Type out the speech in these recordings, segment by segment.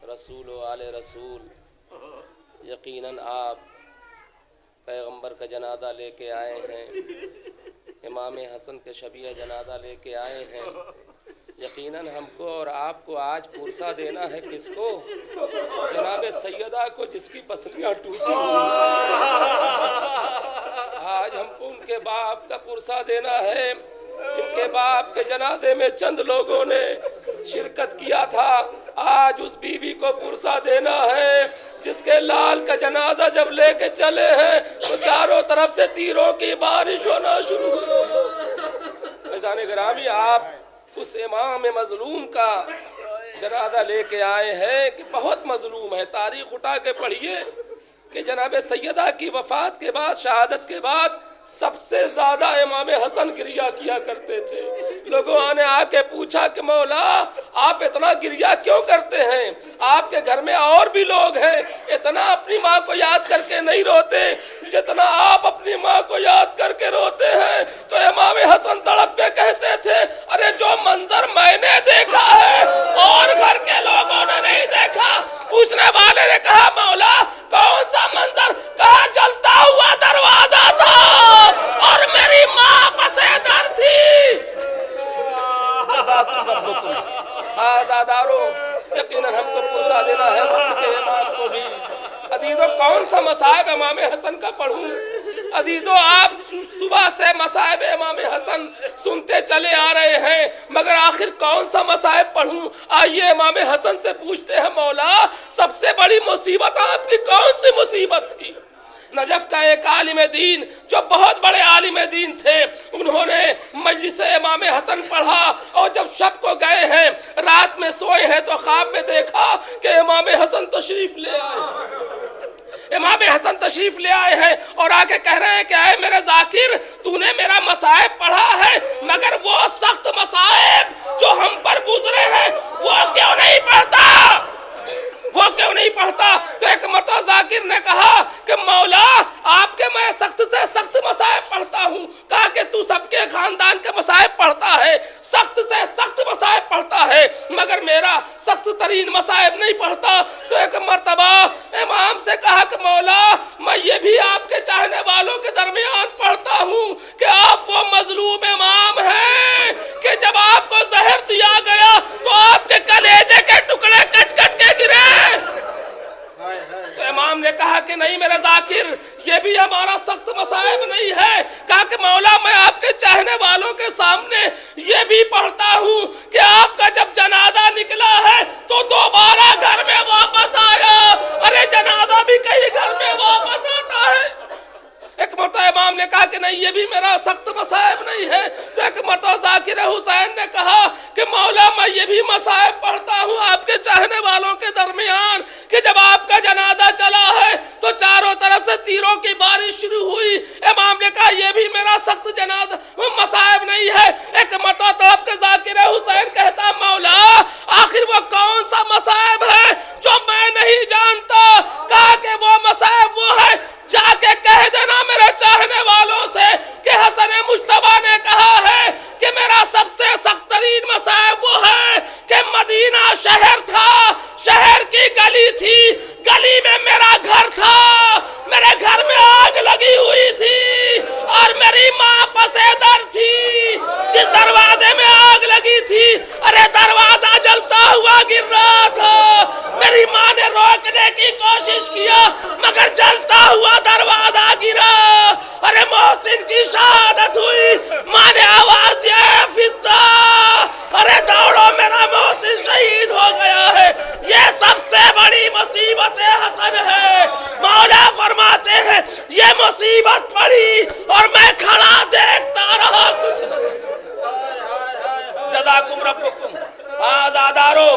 रसूल व आले रसूल, यकीनन आप पैगंबर का जनादा लेके आए हैं, इमाम हसन के शबीह जनादा लेके आए हैं। यकीनन हमको और आपको आज पुरसा देना है किसको? जनाब सैयदा को, जिसकी पसलियाँ टूटी हुई। आज हमको उनके बाप का पुरसा देना है। इनके बाप के जनाजे में चंद लोगों ने शिरकत किया था, आज उस बीवी को पुरसा देना है जिसके लाल का जनाजा जब लेके चले हैं तो चारों तरफ से तीरों की बारिश होना शुरू हुई। ऐज़ान गिरामी, आप उस इमाम मजलूम का जनाजा लेके आए हैं कि बहुत मजलूम है। तारीख उठा के पढ़िए कि जनाब सैयदा की वफात के बाद, शहादत के बाद सबसे ज्यादा इमाम हसन गिरिया किया करते थे। लोगों ने आके पूछा कि मौला आप इतना गिरिया क्यों करते हैं? आपके घर में और भी लोग हैं, इतना अपनी माँ को याद करके नहीं रोते जितना आप अपनी माँ को याद करके रोते हैं। तो इमाम हसन तड़प के कहते थे, अरे जो मंजर मैंने देखा है और घर के लोगों ने नहीं देखा। पूछने वाले ने कहा, मौला कौन सा मंजर? कहा, जलता हुआ दरवाजा था और मेरी माँ पसेदर थी। आजादारों, यकीनन हमको पुरसा देना है वक्त के इमाम को भी। अदीदों, कौन सा मसाइब इमाम हसन का पढ़ूं? अदीदों, आप सुबह से मसाइब इमाम हसन सुनते चले आ रहे हैं, मगर आखिर कौन सा मसाइब पढ़ूं? आइए इमाम हसन से पूछते हैं, मौला सबसे बड़ी मुसीबत आपकी कौन सी मुसीबत थी? नजफ का एक आलिम दीन जो बहुत बड़े आलिम दीन थे, उन्होंने मजलिस इमाम हसन पढ़ा और जब शब को गए हैं, रात में सोए हैं तो ख्वाब में देखा कि इमाम हसन तशरीफ ले आए। इमाम हसन तशरीफ ले आए हैं और आके कह रहे हैं कि ऐ मेरे जाकिर, तूने मेरा मसाइब पढ़ा है, मगर वो सख्त मसाइब जो हम पर गुजरे हैं वो क्यों नहीं पढ़ता? वो क्यों नहीं पढ़ता? तो एक मर्तबा जाकिर ने कहा कि मौला आपके मैं सख्त से सख्त मसाइब पढ़ता हूँ। कहा कि तू सबके खानदान के मसाइब पढ़ता है, सख्त से सख्त मसाइब पढ़ता है, मगर मेरा सख्त तरीन मसाइब नहीं पढ़ता। तो एक मर्तबा इमाम से कहा कि मौला मैं ये भी आपके चाहने वालों के दरमियान पढ़ता हूँ कि आप वो मजलूम इमाम हैं कि जब आपको जहर दिया गया तो आपके कलेजे के टुकड़े कट कट के गिरे। तो इमाम ने कहा कि नहीं मेरे जाकिर, ये भी हमारा सख्त मसाइब नहीं है। कहा कि मौला मैं आपके चाहने वालों के सामने ये भी पढ़ता हूँ कि आपका जब जनाजा निकला है तो दोबारा घर में वापस आया। अरे जनाजा भी कहीं घर में वापस आता है। एक मरतबा इमाम ने कहा कि नहीं ये भी मेरा सख्त मसाइब नहीं है। तो एक मरतबा जाकिर हुसैन ने कहा कि मौला मैं ये भी मसाइब पढ़ता हूँ आपके चाहने वालों के दरमियान कि जब आपका जनाजा चला है तो चारों तरफ से तीरों की बारिश शुरू हुई। इमाम ने कहा ये भी मेरा सख्त जनाजा मसाइब नहीं है। एक मरतबा तड़प के जाकिर हुसैन कहता, मौला आखिर वो कौन सा मसाइब है जो मैं नहीं जानता? कहा कि वो मसाइब वो है, जाके कह देना मेरे चाहने वालों से कि हसन मुश्तबा ने कहा है कि मेरा सबसे सख्त तरीन मसाइब वो है कि मदीना शहर था, शहर की गली थी, गली में मेरा घर था, मेरे घर में आग लगी हुई थी और मेरी माँ पसेदर थी। जिस दरवाजे में आग लगी थी, अरे दरवाजा जलता हुआ गिर रहा था। मेरी माँ ने रोकने की कोशिश किया मगर जलता हुआ दरवाजा गिरा। अरे मोहसिन की शहादत हुई, माँ ने आवाज दिया फिजा, अरे दौड़ो मेरा मोहसिन शहीद हो गया है। ये सबसे बड़ी मुसीबत हसन है। मौला फरमाते हैं ये मुसीबत पड़ी और मैं खड़ा देखता रहा, कुछ नहीं। जज़ाकुम रब्बुकुम। आज़ादारो,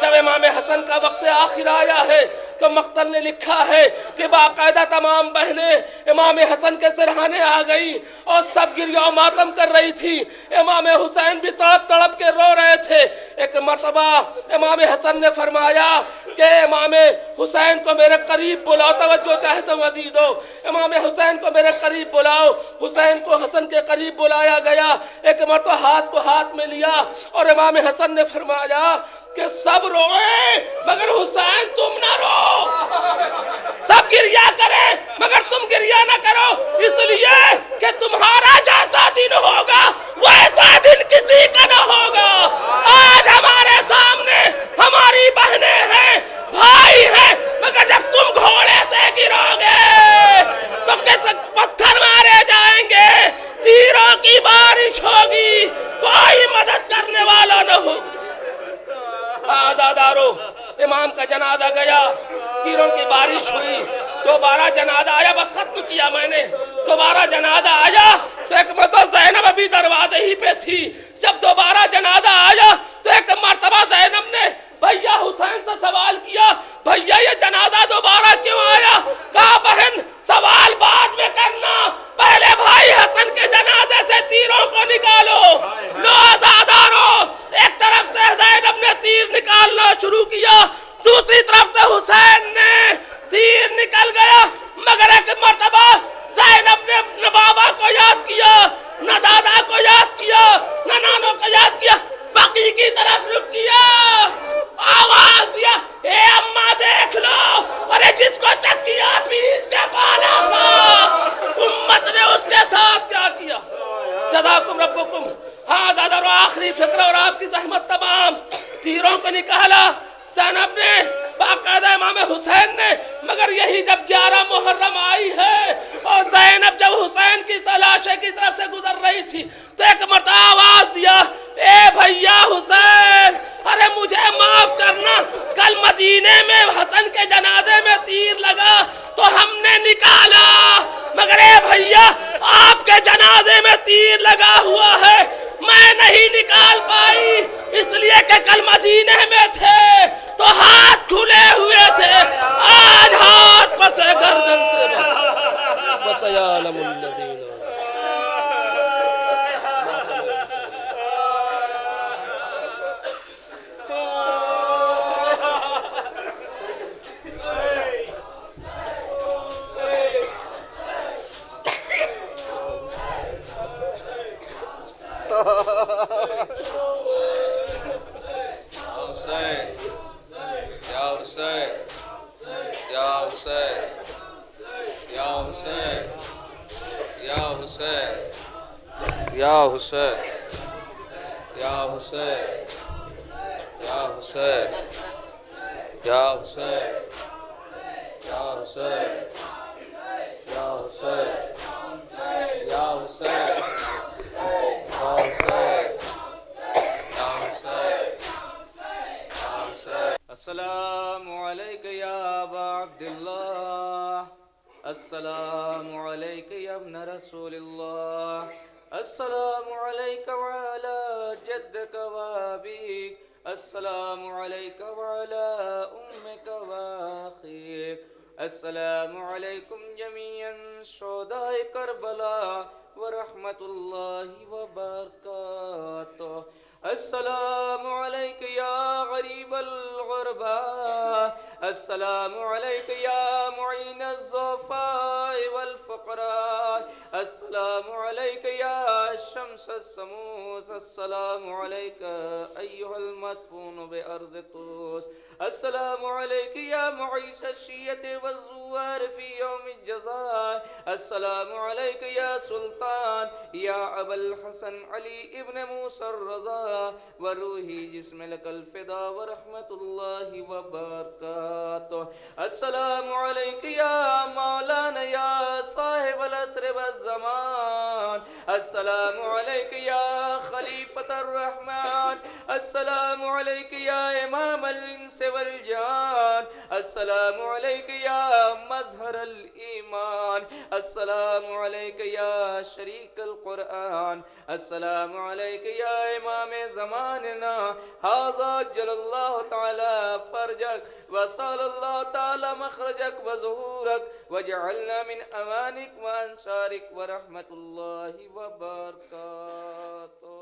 जब इमाम हसन का वक्त आखिर आया है तो मक्तल ने लिखा है कि बाकायदा तमाम बहनें इमाम हसन के सिरहाने आ गई और सब गिरिया मातम कर रही थी। इमाम हुसैन भी तड़प तड़प के रो रहे थे। एक मर्तबा इमाम हसन ने फरमाया کہ امام حسین کو میرے قریب بلاؤ. توجہ چاہتا ہوں عزیزو, امام حسین کو میرے قریب بلاؤ. حسین کو حسن کے قریب بلایا گیا. ایک مرتبہ ہاتھ کو ہاتھ میں لیا اور امام حسن نے فرمایا کہ سب روئیں مگر حسین تم نہ رو. سب گریا کریں مگر تم گریا نہ کرو, اس لیے کہ تمہارا جیسا دن ہوگا ویسا دن کسی کا نہ ہوگا. آج ہمارے سامنے ہماری بہنیں ہیں, بھائی ہیں, مگر جب تم گھوڑے سے گرو گے تو کس پتھر مارے جائیں گے, تیروں کی بارش ہوگی, کوئی مدد کرنے والا نہ ہوگا. آزادارو, امام کا جنازہ گیا, تیروں کی بارش ہوئی, دوبارہ جنازہ آیا, بس ختم کیا میں نے. دوبارہ جنازہ آیا تو ایک مرتبہ زینب ابھی دروازے ہی پہ تھی. جب دوبارہ جنازہ آیا تو ایک مرتبہ زینب نے بھیا حسین سے سوال کیا, بھیا یہ جنازہ دوبارہ کیوں آیا؟ کہا بہن سوال بعد میں کرنا, پہلے بھائی حسن کے جنازے سے تیروں کو نکالو. لو آزادارو, ایک طرف سے زینب نے تیر نکالنا شروع کیا, دوسری طرف سے حسین نے تیر نکل گیا. مگر ایک مرتبہ زینب نے نہ بابا کو یاد کیا, نہ دادا کو یاد کیا, نہ نانوں کو یاد کیا, بقی کی طرف رک کیا, آواز دیا, اے اماں دیکھ لو, ارے جس کو چکیا پیس کے پالا تھا امت نے اس کے ساتھ کیا کیا. جزاکم ربکم. ہاں زیادہ رو آخری فکر اور آپ کی زحمت تمام. تیروں کو نکالا زینب نے, باقاعدہ امام حسین نے, مگر یہی جب 11 محرم آئی ہے اور زینب جب حسین کی تلاشے کی طرف سے گزر رہی تھی تو ایک مرتبہ آواز دیا, اے بھیا حسین, ارے مجھے معاف کرنا, کل مدینے میں حسن کے جنازے میں تیر لگا تو ہم نے نکالا, مگر اے بھیا آپ کے جنازے میں تیر لگا ہوا ہے, میں نہیں نکال پائی, اس لیے کہ کل مدینے میں تھے تو ہاتھ کھلے ہوئے تھے, آج ہاتھ پسے گردن سے وَسَيَعْلَمُ الَّذِينَ. یا حسین, یا حسین, یا حسین, یا حسین, یا حسین, یا حسین, یا حسین, یا حسین, یا حسین, یا حسین. السلام علیک یا ابا عبداللہ, السلام علیک یا ابن رسول اللہ, السلام علیک وعلی جدک وابیک, السلام علیک وعلی امک واخیک, السلام علیکم جمیعا شہداء کربلا ورحمت اللہ وبرکاتہ. السلام علیک یا غریب الغرباء, السلام علیک یا معین الضعفاء والفقراء, السلام علیک یا شمس السموس, السلام علیک ایہا المدفون بارض طوس, السلام علیک یا معیس الشیعۃ والزوار فی یوم الجزاء, السلام علیک یا سلطان یا ابا الحسن علی ابن موسیٰ الرضا, وروحی جسم لک الفدا ورحمت اللہ وبرکاتہ. السلام علیک یا مولانا یا صاحب العصر والزمان, السلام علیک یا خلیفۃ الرحمن, السلام علیک یا امام الانس والجان, السلام علیک یا مظہر الایمان, السلام علیک یا شریک القرآن, السلام علیک یا امام زماننا, ھذا جل اللہ تعالی فرجک وصال اللہ تعالی مخرجک وظہورک وجعلنا من امانک وانصارک ورحمت اللہ وبرکاتہ.